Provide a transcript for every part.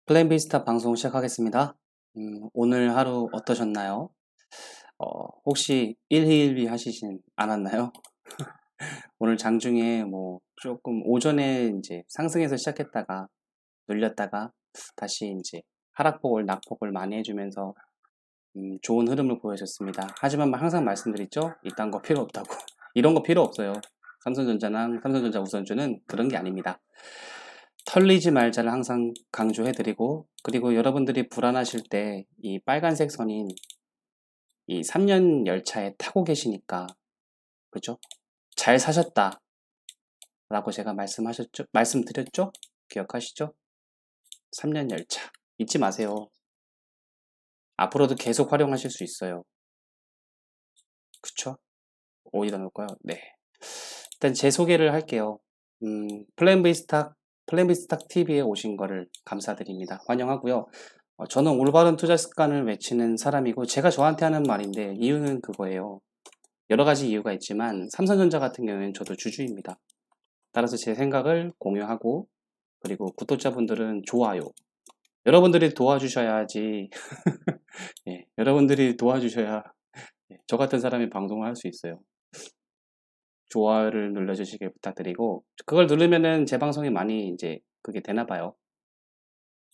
플랜비스타 방송 시작하겠습니다. 오늘 하루 어떠셨나요? 혹시 일희일비 하시진 않았나요? 오늘 장중에 조금 오전에 이제 상승해서 시작했다가 눌렸다가 다시 이제 하락폭을 낙폭을 많이 해주면서 좋은 흐름을 보여줬습니다. 하지만 항상 말씀드리죠? 이딴 거 필요 없다고. 이런 거 필요 없어요. 삼성전자랑 삼성전자 우선주는 그런 게 아닙니다. 털리지 말자를 항상 강조해드리고, 그리고 여러분들이 불안하실 때 이 빨간색 선인 이 3년 열차에 타고 계시니까, 그죠? 잘 사셨다 라고 제가 말씀드렸죠? 기억하시죠? 3년 열차 잊지 마세요. 앞으로도 계속 활용하실 수 있어요. 그쵸? 어디다 놓을까요? 네. 일단 제 소개를 할게요. 플랜비스탁 TV에 오신 거를 감사드립니다. 환영하고요. 저는 올바른 투자 습관을 외치는 사람이고, 제가 저한테 하는 말인데, 이유는 그거예요. 여러 가지 이유가 있지만, 삼성전자 같은 경우에는 저도 주주입니다. 따라서 제 생각을 공유하고, 그리고 구독자분들은 좋아요. 여러분들이 도와주셔야지, 예, 여러분들이 도와주셔야 저 같은 사람이 방송을 할 수 있어요. 좋아요를 눌러주시길 부탁드리고, 그걸 누르면은 제 방송이 많이 이제 그게 되나 봐요.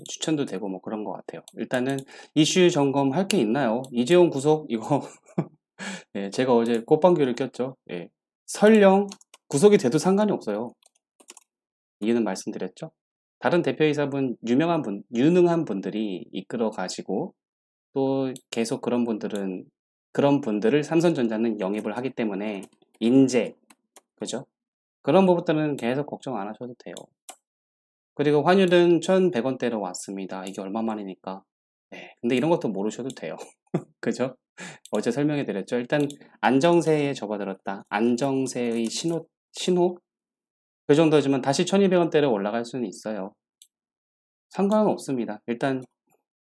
추천도 되고 뭐 그런 것 같아요. 일단은 이슈 점검할 게 있나요? 이재용 구속 이거 예, 제가 어제 꽃방귀를 꼈죠. 예. 설령 구속이 돼도 상관이 없어요. 이유는 말씀드렸죠. 다른 대표이사분 유능한 분들이 이끌어 가지고 또 계속 그런 분들을 삼성전자는 영입을 하기 때문에 인재, 그죠? 그런 부분들은 계속 걱정 안 하셔도 돼요. 그리고 환율은 1,100원대로 왔습니다. 이게 얼마만이니까. 네, 근데 이런 것도 모르셔도 돼요. 그죠? 어제 설명해 드렸죠. 일단 안정세에 접어들었다. 안정세의 신호? 그 정도지만 다시 1,200원대로 올라갈 수는 있어요. 상관은 없습니다. 일단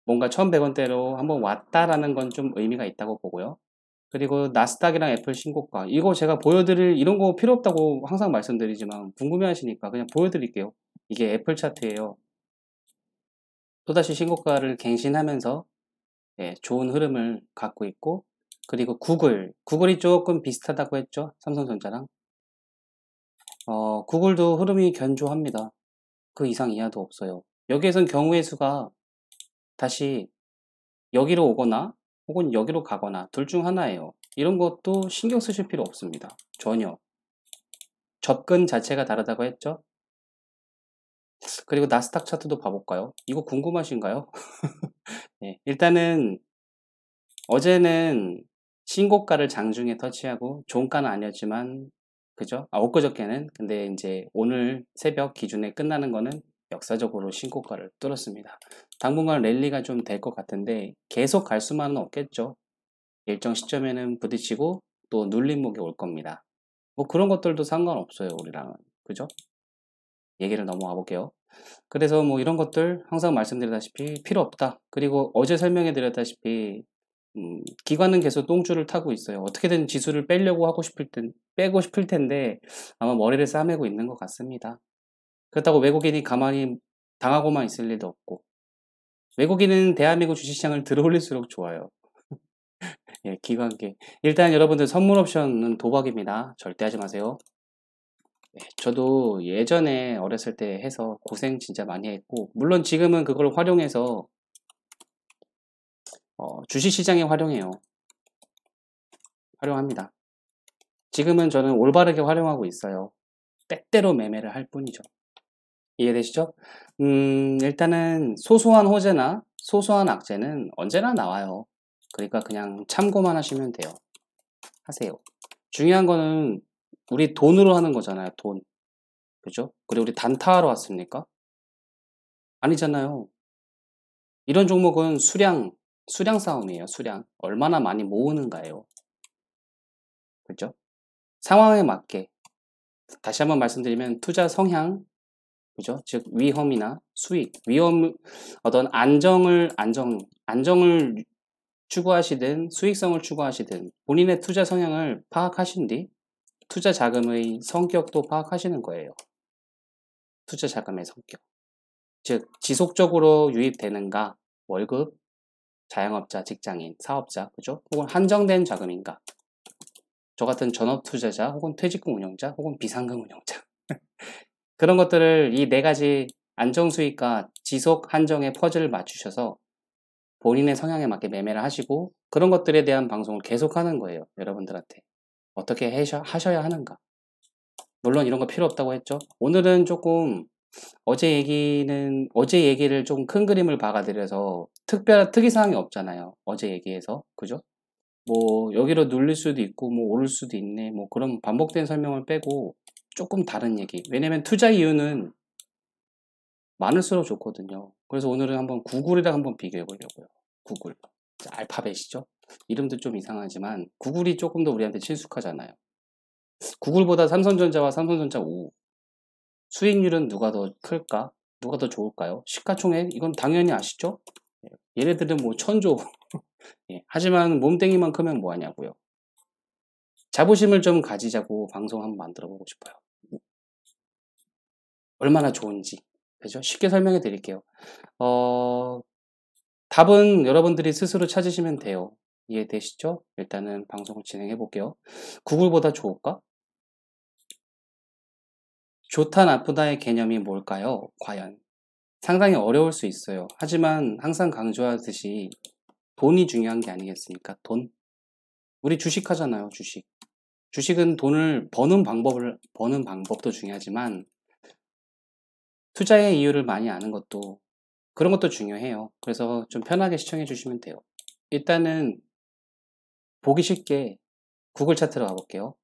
뭔가 1,100원대로 한번 왔다라는 건 좀 의미가 있다고 보고요. 그리고 나스닥이랑 애플 신고가. 이거 제가 이런 거 필요 없다고 항상 말씀드리지만 궁금해 하시니까 그냥 보여드릴게요. 이게 애플 차트예요. 또다시 신고가를 갱신하면서 좋은 흐름을 갖고 있고, 그리고 구글이 조금 비슷하다고 했죠. 삼성전자랑. 구글도 흐름이 견조합니다. 그 이상 이하도 없어요. 여기에선 경우의 수가 다시 여기로 오거나 혹은 여기로 가거나 둘 중 하나예요. 이런 것도 신경 쓰실 필요 없습니다. 전혀. 접근 자체가 다르다고 했죠. 그리고 나스닥 차트도 봐볼까요? 이거 궁금하신가요? 네, 일단은 어제는 신고가를 장중에 터치하고 종가는 아니었지만, 그죠? 엊그저께는. 근데 이제 오늘 새벽 기준에 끝나는 거는 역사적으로 신고가를 뚫었습니다. 당분간 랠리가 좀 될 것 같은데 계속 갈 수만은 없겠죠. 일정 시점에는 부딪히고 또 눌림목이 올 겁니다. 뭐 그런 것들도 상관없어요, 우리랑은. 그죠? 얘기를 넘어가 볼게요. 그래서 뭐 이런 것들 항상 말씀드렸다시피 필요 없다. 그리고 어제 설명해 드렸다시피 기관은 계속 똥줄을 타고 있어요. 어떻게든 지수를 빼고 싶을 텐데 아마 머리를 싸매고 있는 것 같습니다. 그렇다고 외국인이 가만히 당하고만 있을 일도 없고, 외국인은 대한민국 주식시장을 들어올릴수록 좋아요. 예, 기관계. 일단 여러분들 선물 옵션은 도박입니다. 절대 하지 마세요. 예, 저도 예전에 어렸을 때 해서 고생 진짜 많이 했고, 물론 지금은 그걸 활용해서 주식시장에 활용합니다. 지금은 저는 올바르게 활용하고 있어요. 때때로 매매를 할 뿐이죠. 이해되시죠? 일단은 소소한 호재나 소소한 악재는 언제나 나와요. 그러니까 그냥 참고만 하시면 돼요. 하세요. 중요한 거는 우리 돈으로 하는 거잖아요. 돈. 그죠? 그리고 우리 단타하러 왔습니까? 아니잖아요. 이런 종목은 수량 싸움이에요. 수량. 얼마나 많이 모으는가예요. 그죠? 상황에 맞게. 다시 한번 말씀드리면 투자 성향, 그죠? 즉 위험이나 수익, 어떤 안정을 추구하시든 수익성을 추구하시든 본인의 투자 성향을 파악하신 뒤 투자 자금의 성격도 파악하시는 거예요. 투자 자금의 성격. 즉 지속적으로 유입되는가, 월급, 자영업자, 직장인, 사업자, 그죠? 혹은 한정된 자금인가, 저 같은 전업투자자 혹은 퇴직금 운용자 혹은 비상금 운용자 그런 것들을 이 네 가지 안정수익과 지속 한정의 퍼즐을 맞추셔서 본인의 성향에 맞게 매매를 하시고 그런 것들에 대한 방송을 계속하는 거예요. 여러분들한테 어떻게 하셔야 하는가. 물론 이런 거 필요 없다고 했죠. 오늘은 조금 어제 얘기를 좀 큰 그림을 박아드려서 특별한 특이사항이 없잖아요. 어제 얘기에서 그죠? 뭐 여기로 눌릴 수도 있고 뭐 오를 수도 있네 뭐 그런 반복된 설명을 빼고 조금 다른 얘기. 왜냐면 투자 이유는 많을수록 좋거든요. 그래서 오늘은 한번 구글이랑 한번 비교해 보려고요. 구글. 알파벳이죠. 이름도 좀 이상하지만 구글이 조금 더 우리한테 친숙하잖아요. 구글보다 삼성전자와 삼성전자 5 수익률은 누가 더 클까? 누가 더 좋을까요? 시가총액 이건 당연히 아시죠? 얘네들은 뭐 천조 예, 하지만 몸뚱이만 크면 뭐하냐고요. 자부심을 좀 가지자고 방송 한번 만들어 보고 싶어요. 얼마나 좋은지 그죠? 쉽게 설명해 드릴게요. 답은 여러분들이 스스로 찾으시면 돼요. 이해되시죠? 일단은 방송을 진행해 볼게요. 구글보다 좋을까? 좋다 나쁘다의 개념이 뭘까요? 과연 상당히 어려울 수 있어요. 하지만 항상 강조하듯이 돈이 중요한 게 아니겠습니까? 돈. 우리 주식 하잖아요. 주식은 돈을 버는 방법도 중요하지만 투자의 이유를 많이 아는 것도 그런 것도 중요해요. 그래서 좀 편하게 시청해 주시면 돼요. 일단은 보기 쉽게 구글 차트로 가볼게요.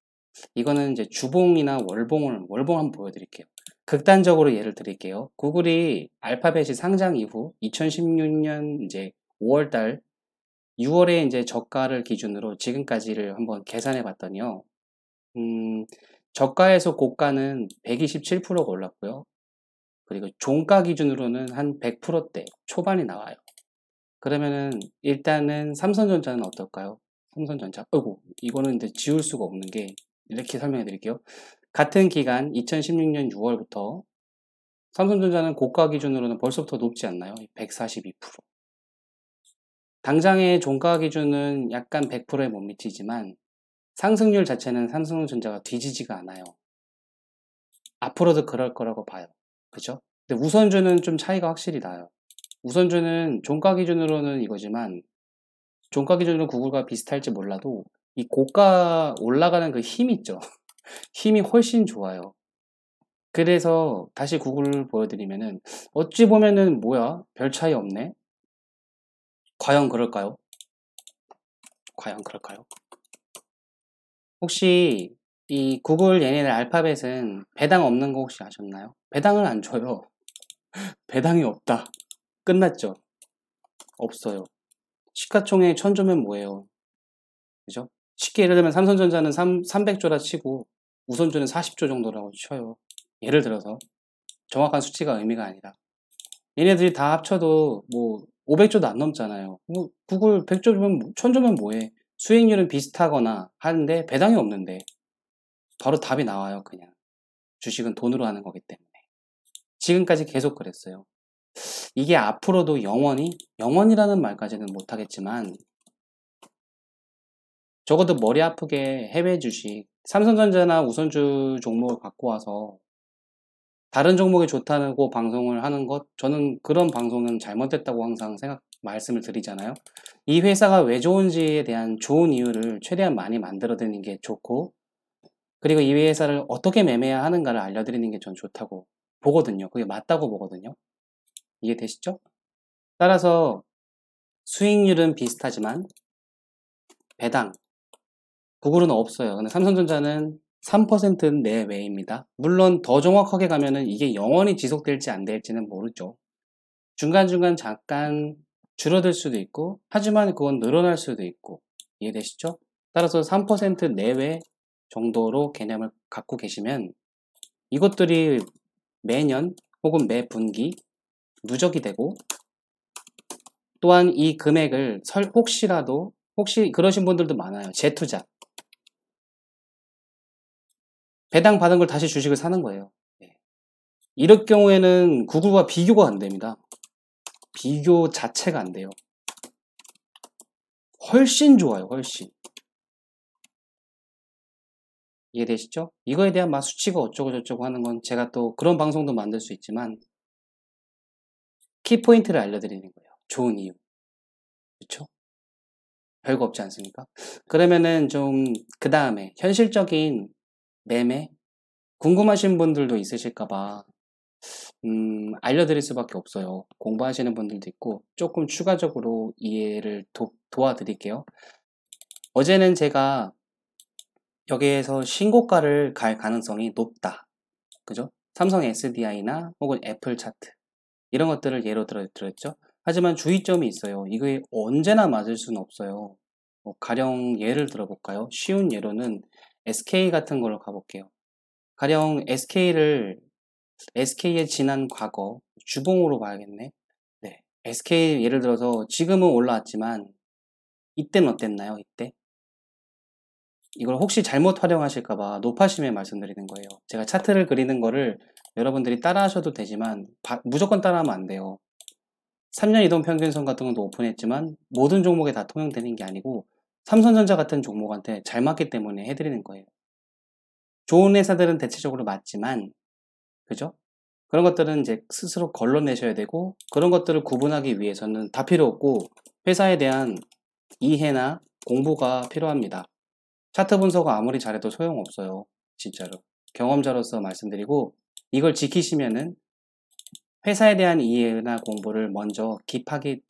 이거는 이제 주봉이나 월봉 한번 보여드릴게요. 극단적으로 예를 드릴게요. 구글이 알파벳이 상장 이후 2016년 이제 5월달 6월에 이제 저가를 기준으로 지금까지를 한번 계산해 봤더니요. 저가에서 고가는 127%가 올랐고요. 그리고 종가 기준으로는 한 100%대 초반이 나와요. 그러면은 일단은 삼성전자는 어떨까요? 삼성전자. 어이구, 이거는 이제 지울 수가 없는 게 이렇게 설명해 드릴게요. 같은 기간 2016년 6월부터 삼성전자는 고가 기준으로는 벌써부터 높지 않나요? 142%. 당장의 종가 기준은 약간 100%에 못 미치지만 상승률 자체는 삼성전자가 뒤지지가 않아요. 앞으로도 그럴 거라고 봐요. 그죠? 근데 우선주는 좀 차이가 확실히 나요. 우선주는 종가 기준으로는 이거지만 종가 기준으로 구글과 비슷할지 몰라도 이 고가 올라가는 그 힘 있죠. 힘이 훨씬 좋아요. 그래서 다시 구글을 보여드리면은 어찌 보면은 뭐야 별 차이 없네. 과연 그럴까요? 과연 그럴까요? 혹시 이 구글 얘네들 알파벳은 배당 없는 거 혹시 아셨나요? 배당을 안 줘요. 배당이 없다. 끝났죠. 없어요. 시가총액 1000조면 뭐예요? 그죠? 쉽게 예를 들면 삼성전자는 300조라 치고 우선주는 40조 정도라고 쳐요. 예를 들어서 정확한 수치가 의미가 아니라 얘네들이 다 합쳐도 뭐 500조도 안 넘잖아요. 뭐 구글 100조면 1000조면 뭐해? 수익률은 비슷하거나 하는데 배당이 없는데 바로 답이 나와요. 그냥 주식은 돈으로 하는 거기 때문에 지금까지 계속 그랬어요. 이게 앞으로도 영원이라는 말까지는 못하겠지만 적어도 머리 아프게 해외 주식 삼성전자나 우선주 종목을 갖고 와서 다른 종목이 좋다고 방송을 하는 것 저는 그런 방송은 잘못됐다고 항상 말씀을 드리잖아요. 이 회사가 왜 좋은지에 대한 좋은 이유를 최대한 많이 만들어 드리는 게 좋고 그리고 이 회사를 어떻게 매매해야 하는가를 알려드리는 게 전 좋다고 보거든요. 그게 맞다고 보거든요. 이해되시죠? 따라서 수익률은 비슷하지만 배당 구글은 없어요. 근데 삼성전자는 3% 내외입니다. 물론 더 정확하게 가면은 이게 영원히 지속될지 안 될지는 모르죠. 중간중간 잠깐 줄어들 수도 있고 하지만 그건 늘어날 수도 있고 이해되시죠? 따라서 3% 내외 정도로 개념을 갖고 계시면 이것들이 매년 혹은 매 분기 누적이 되고 또한 이 금액을 혹시 그러신 분들도 많아요. 재투자. 배당 받은 걸 다시 주식을 사는 거예요. 네. 이럴 경우에는 구글과 비교가 안 됩니다. 비교 자체가 안 돼요. 훨씬 좋아요, 훨씬. 이해되시죠? 이거에 대한 막 수치가 어쩌고 저쩌고 하는 건 제가 또 그런 방송도 만들 수 있지만 키포인트를 알려드리는 거예요. 좋은 이유. 그쵸? 별거 없지 않습니까? 그러면은 좀 그 다음에 현실적인 매매 궁금하신 분들도 있으실까봐 알려드릴 수밖에 없어요. 공부하시는 분들도 있고 조금 추가적으로 이해를 도와드릴게요. 어제는 제가 여기에서 신고가를 갈 가능성이 높다. 그죠? 삼성 SDI나 혹은 애플 차트 이런 것들을 예로 들었죠. 하지만 주의점이 있어요. 이게 언제나 맞을 수는 없어요. 가령 예를 들어볼까요? 쉬운 예로는 SK 같은 걸로 가볼게요. 가령 SK의 지난 과거 주봉으로 봐야겠네. 네, SK 예를 들어서 지금은 올라왔지만 이때는 어땠나요? 이때? 이걸 혹시 잘못 활용하실까봐 높아심에 말씀드리는 거예요. 제가 차트를 그리는 거를 여러분들이 따라 하셔도 되지만 무조건 따라하면 안 돼요. 3년 이동 평균선 같은 것도 오픈했지만 모든 종목에 다 통용되는 게 아니고 삼성전자 같은 종목한테 잘 맞기 때문에 해드리는 거예요. 좋은 회사들은 대체적으로 맞지만 그죠? 그런 것들은 이제 스스로 걸러내셔야 되고 그런 것들을 구분하기 위해서는 다 필요 없고 회사에 대한 이해나 공부가 필요합니다. 차트 분석을 아무리 잘해도 소용없어요. 진짜로. 경험자로서 말씀드리고 이걸 지키시면은 회사에 대한 이해나 공부를 먼저 딥하게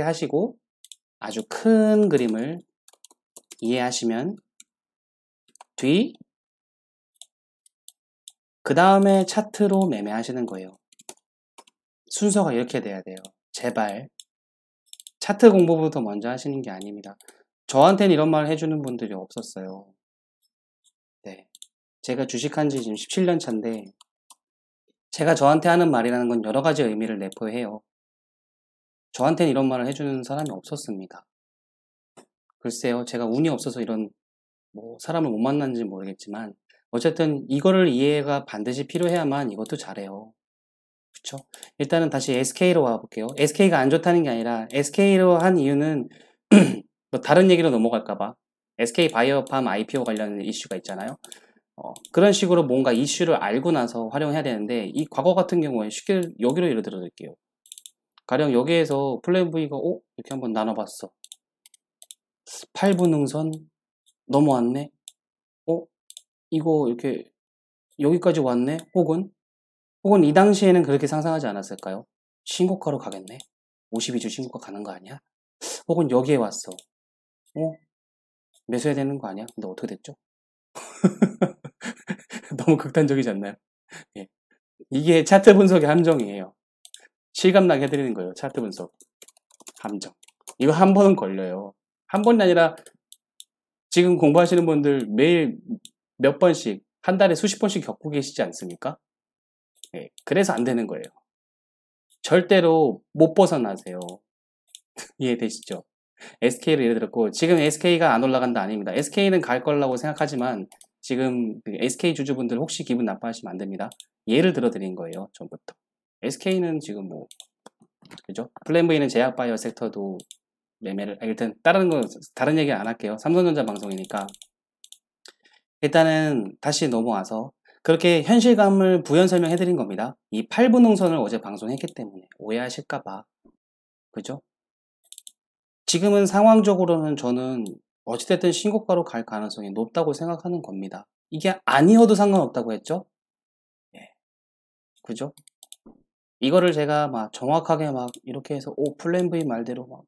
하시고 아주 큰 그림을 이해하시면 그 다음에 차트로 매매하시는 거예요. 순서가 이렇게 돼야 돼요. 제발 차트 공부부터 먼저 하시는 게 아닙니다. 저한테는 이런 말 해주는 분들이 없었어요. 네, 제가 주식한 지 지금 17년 차인데 제가 저한테 하는 말이라는 건 여러 가지 의미를 내포해요. 저한테는 이런 말을 해주는 사람이 없었습니다. 글쎄요, 제가 운이 없어서 이런 사람을 못 만났는지 모르겠지만 어쨌든 이거를 이해가 반드시 필요해야만 이것도 잘해요. 그쵸? 일단은 다시 SK로 와볼게요. SK가 안 좋다는 게 아니라 SK로 한 이유는 뭐 다른 얘기로 넘어갈까봐 SK 바이오팜 IPO 관련 이슈가 있잖아요. 그런 식으로 뭔가 이슈를 알고 나서 활용해야 되는데 이 과거 같은 경우에 쉽게 여기로 예를 들어 드릴게요. 가령 여기에서 플랜 V가 이렇게 한번 나눠봤어. 8분 능선 넘어왔네. 이거 이렇게 여기까지 왔네. 혹은 이 당시에는 그렇게 상상하지 않았을까요? 신고가로 가겠네. 52주 신고가 가는 거 아니야? 혹은 여기에 왔어. 매수해야 되는 거 아니야? 근데 어떻게 됐죠? 너무 극단적이지 않나요? 예. 이게 차트 분석의 함정이에요. 실감나게 해드리는 거예요. 차트 분석. 함정. 이거 한 번은 걸려요. 한 번이 아니라 지금 공부하시는 분들 매일 몇 번씩, 한 달에 수십 번씩 겪고 계시지 않습니까? 예. 그래서 안 되는 거예요. 절대로 못 벗어나세요. 이해되시죠? SK를 예를 들었고 지금 SK가 안 올라간다 아닙니다. SK는 갈 거라고 생각하지만 지금 SK 주주분들 혹시 기분 나빠하시면 안 됩니다. 예를 들어 드린 거예요. 전부터. SK는 지금 그죠? 플랜 V는 제약 바이오 섹터도 매매를 일단 다른 얘기 안 할게요. 삼성전자 방송이니까 일단은 다시 넘어와서 그렇게 현실감을 부연 설명해 드린 겁니다. 이 8분홍선을 어제 방송했기 때문에 오해하실까봐 그죠? 지금은 상황적으로는 저는 어찌됐든 신고가로 갈 가능성이 높다고 생각하는 겁니다. 이게 아니어도 상관없다고 했죠? 예. 그죠? 이거를 제가 막 정확하게 막 이렇게 해서 플랜 V 말대로 막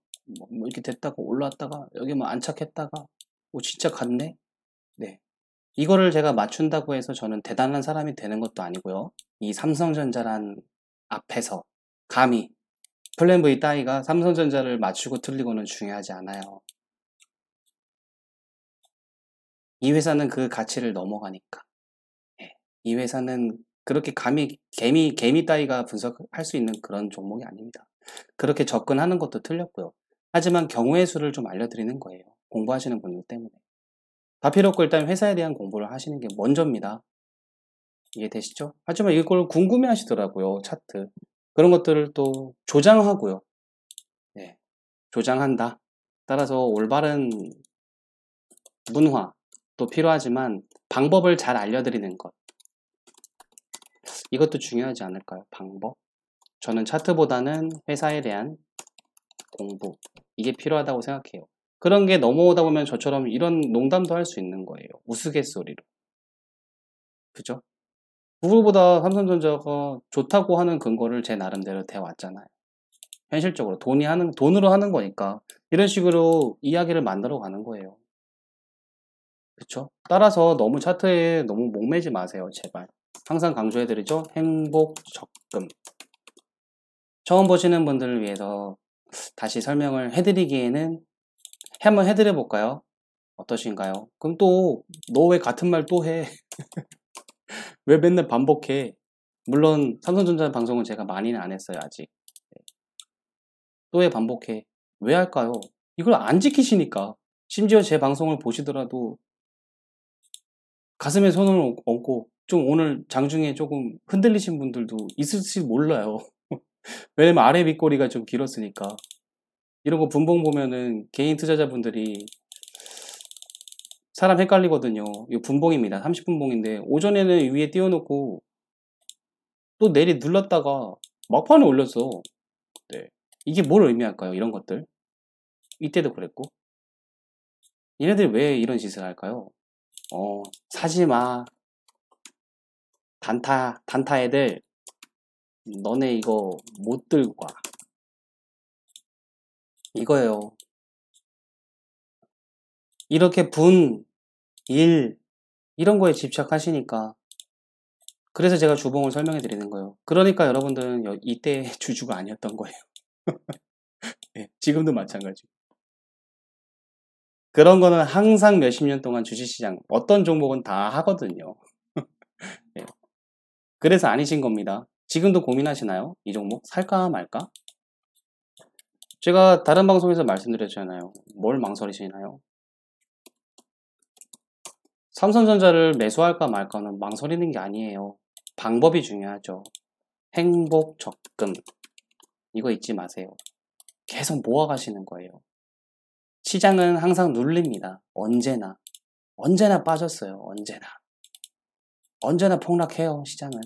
이렇게 됐다가 올라왔다가 여기 뭐 안착했다가 진짜 갔네? 네. 이거를 제가 맞춘다고 해서 저는 대단한 사람이 되는 것도 아니고요. 이 삼성전자란 앞에서 감히 플랜 V 따위가 삼성전자를 맞추고 틀리고는 중요하지 않아요. 이 회사는 그 가치를 넘어가니까. 예. 이 회사는 그렇게 감히 개미 따위가 분석할 수 있는 그런 종목이 아닙니다. 그렇게 접근하는 것도 틀렸고요. 하지만 경우의 수를 좀 알려드리는 거예요. 공부하시는 분들 때문에. 다 필요 없고 일단 회사에 대한 공부를 하시는 게 먼저입니다. 이해되시죠? 하지만 이걸 궁금해 하시더라고요. 차트. 그런 것들을 또 조장하고요. 네, 조장한다. 따라서 올바른 문화도 필요하지만 방법을 잘 알려드리는 것. 이것도 중요하지 않을까요? 방법. 저는 차트보다는 회사에 대한 공부. 이게 필요하다고 생각해요. 그런 게 넘어오다 보면 저처럼 이런 농담도 할 수 있는 거예요. 우스갯소리로. 그죠? 구글보다 삼성전자가 좋다고 하는 근거를 제 나름대로 대왔잖아요. 현실적으로 돈으로 하는 거니까 이런 식으로 이야기를 만들어 가는 거예요. 그쵸? 따라서 너무 차트에 너무 목매지 마세요, 제발. 항상 강조해드리죠. 행복 적금. 처음 보시는 분들을 위해서 다시 설명을 해드리기에는 한번 해드려 볼까요? 어떠신가요? 그럼 또 너 왜 같은 말 또 해? 왜 맨날 반복해? 물론 삼성전자 방송은 제가 많이는 안 했어요, 아직. 또 왜 반복해? 왜 할까요? 이걸 안 지키시니까. 심지어 제 방송을 보시더라도 가슴에 손을 얹고 좀 오늘 장중에 조금 흔들리신 분들도 있을지 몰라요. 왜냐면 아래 윗꼬리가 좀 길었으니까. 이런 거 분봉 보면은 개인 투자자분들이 사람 헷갈리거든요. 이거 분봉입니다. 30분봉인데 오전에는 위에 띄워놓고 또 내리 눌렀다가 막판에 올렸어. 네. 이게 뭘 의미할까요? 이런 것들. 이때도 그랬고. 얘네들이 왜 이런 짓을 할까요? 사지 마. 단타 애들. 너네 이거 못 들고 가. 이거예요. 이렇게 일, 이런 거에 집착하시니까. 그래서 제가 주봉을 설명해 드리는 거예요. 그러니까 여러분들은 이때 주주가 아니었던 거예요. 네, 지금도 마찬가지. 그런 거는 항상 몇십 년 동안 주식시장, 어떤 종목은 다 하거든요. 네. 그래서 아니신 겁니다. 지금도 고민하시나요? 이 종목 살까 말까? 제가 다른 방송에서 말씀드렸잖아요. 뭘 망설이시나요? 삼성전자를 매수할까 말까는 망설이는 게 아니에요. 방법이 중요하죠. 행복 적금. 이거 잊지 마세요. 계속 모아가시는 거예요. 시장은 항상 눌립니다. 언제나. 언제나 빠졌어요. 언제나 폭락해요. 시장은.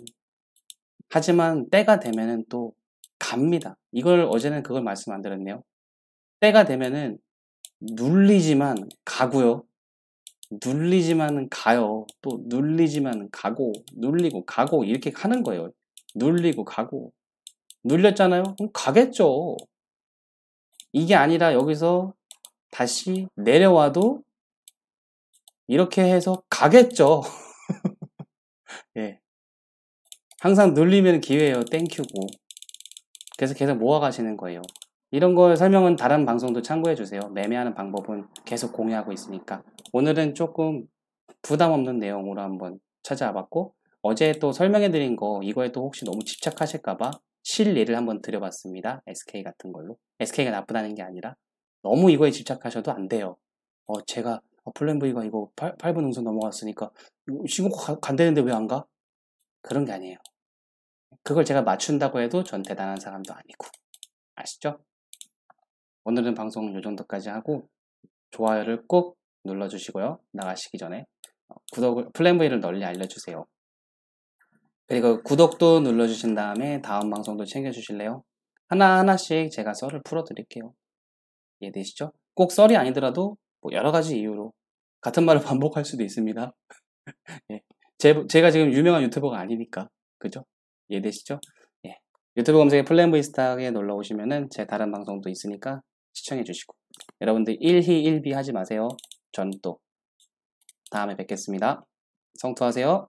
하지만 때가 되면은 또 갑니다. 어제는 그걸 말씀 안 드렸네요. 때가 되면은 눌리지만 가고요. 눌리지만 가요. 또 눌리지만 가고, 눌리고 가고 이렇게 하는 거예요. 눌리고 가고. 눌렸잖아요? 그럼 가겠죠. 이게 아니라 여기서 다시 내려와도 이렇게 해서 가겠죠. 예. 항상 눌리면 기회예요. 땡큐고. 그래서 계속 모아가시는 거예요. 이런 거 설명은 다른 방송도 참고해 주세요. 매매하는 방법은 계속 공유하고 있으니까. 오늘은 조금 부담 없는 내용으로 한번 찾아와 봤고, 어제 또 설명해 드린 거 이거에 또 혹시 너무 집착하실까봐 실예를 한번 드려봤습니다. SK 같은 걸로. SK가 나쁘다는 게 아니라 너무 이거에 집착하셔도 안 돼요. 제가 플랜 V가 이거 8분 응선 넘어갔으니까 신고 간다는데 왜 안 가? 그런 게 아니에요. 그걸 제가 맞춘다고 해도 전 대단한 사람도 아니고. 아시죠? 오늘은 방송 이 정도까지 하고 좋아요를 꼭 눌러주시고요. 나가시기 전에 플랜 V를 널리 알려주세요. 그리고 구독도 눌러주신 다음에 다음 방송도 챙겨주실래요? 하나하나씩 제가 썰을 풀어드릴게요. 이해되시죠? 꼭 썰이 아니더라도 뭐 여러 가지 이유로 같은 말을 반복할 수도 있습니다. 예. 제가 지금 유명한 유튜버가 아니니까. 그죠? 이해되시죠? 예. 유튜브 검색에 플랜 V 스탁에 놀러 오시면은 제 다른 방송도 있으니까 시청해 주시고. 여러분들 1희 1비 하지 마세요. 전 또 다음에 뵙겠습니다. 성투하세요.